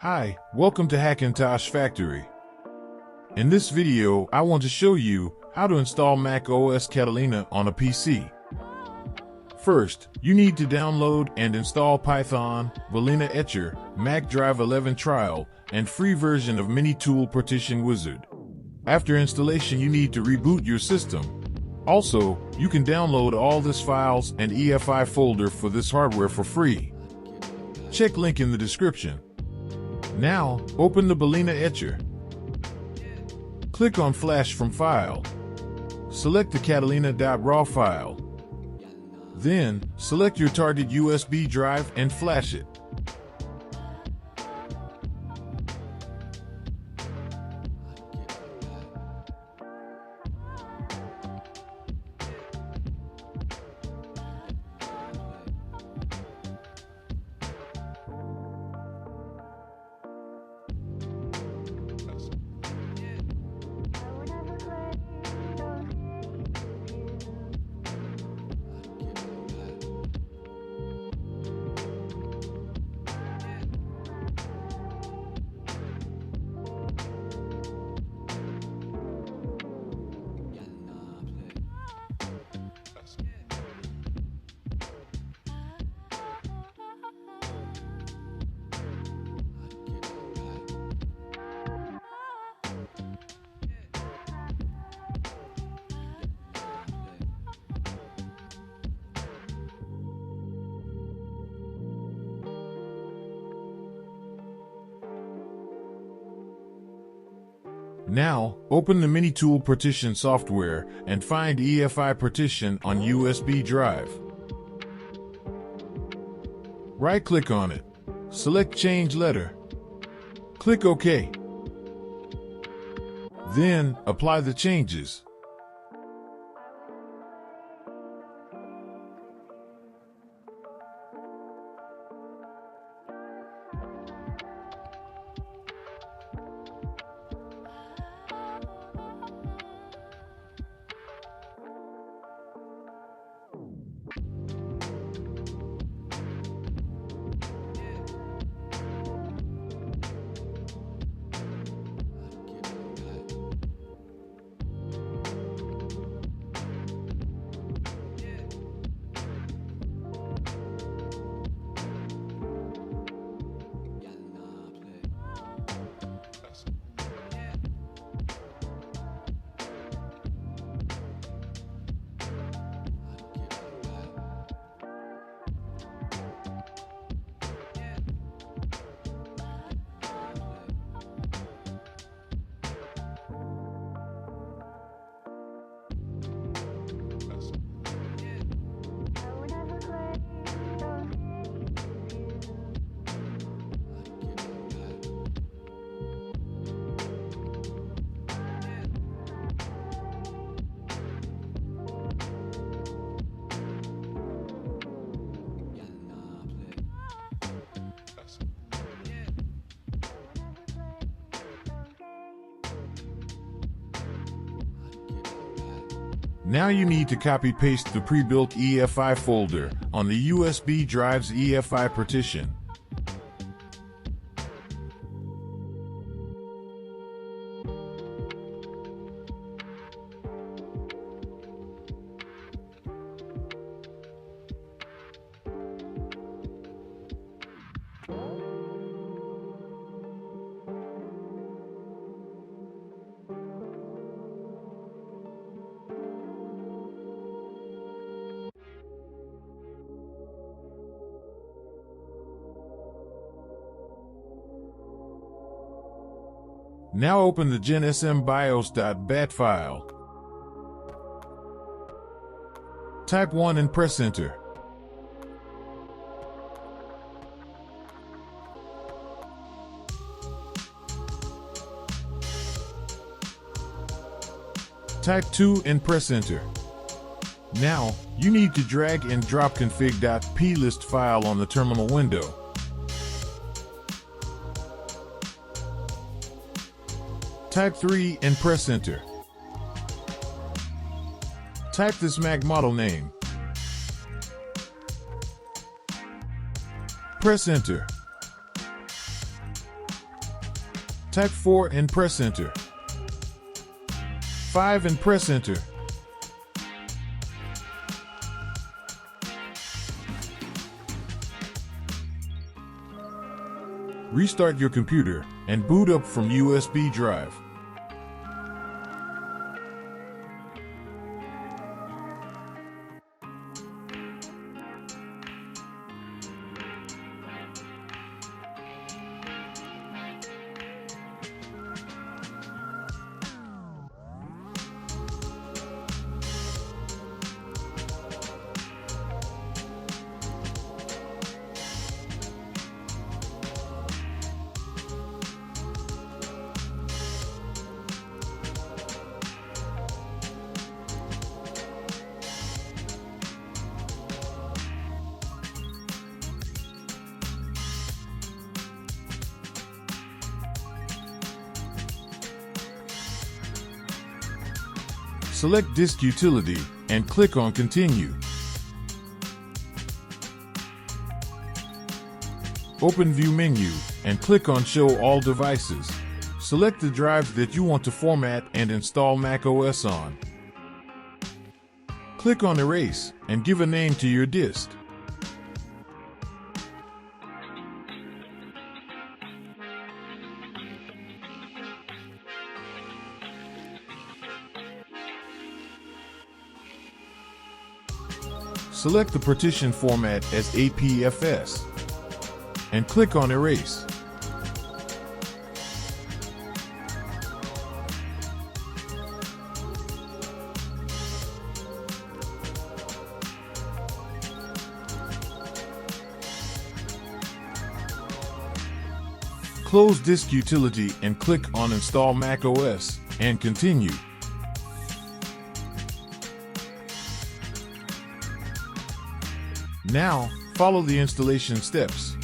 Hi, welcome to Hackintosh Factory. In this video, I want to show you how to install macOS Catalina on a PC. First, you need to download and install Python, Vanilla Etcher, Mac Drive 11 Trial, and free version of Mini Tool Partition Wizard. After installation, you need to reboot your system. Also, you can download all these files and EFI folder for this hardware for free. Check link in the description. Now, open the Vanilla Etcher. Click on Flash from File. Select the Catalina.raw file. Then, select your target USB drive and flash it. Now, open the Mini Tool Partition software and find EFI partition on USB drive. Right-click on it. Select Change Letter. Click OK. Then, apply the changes. Now you need to copy-paste the pre-built EFI folder on the USB drive's EFI partition. Now open the GenSMBIOS.bat file. Type 1 and press Enter. Type 2 and press Enter. Now, you need to drag and drop config.plist file on the terminal window. Type 3 and press Enter. Type this Mac model name. Press Enter. Type 4 and press enter. 5 and press enter. Restart your computer and boot up from USB drive. Select Disk Utility and click on Continue. Open View menu and click on Show All Devices. Select the drives that you want to format and install macOS on. Click on Erase and give a name to your disk. Select the partition format as APFS and click on Erase. Close Disk Utility and click on Install macOS and Continue. Now, follow the installation steps.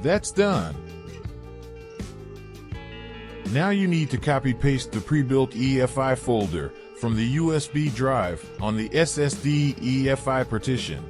That's done. Now you need to copy-paste the pre-built EFI folder from the USB drive on the SSD EFI partition.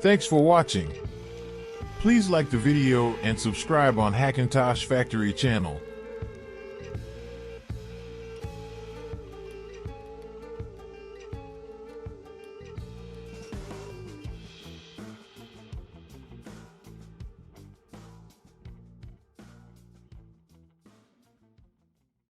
Thanks for watching. Please like the video and subscribe on Hackintosh Factory channel.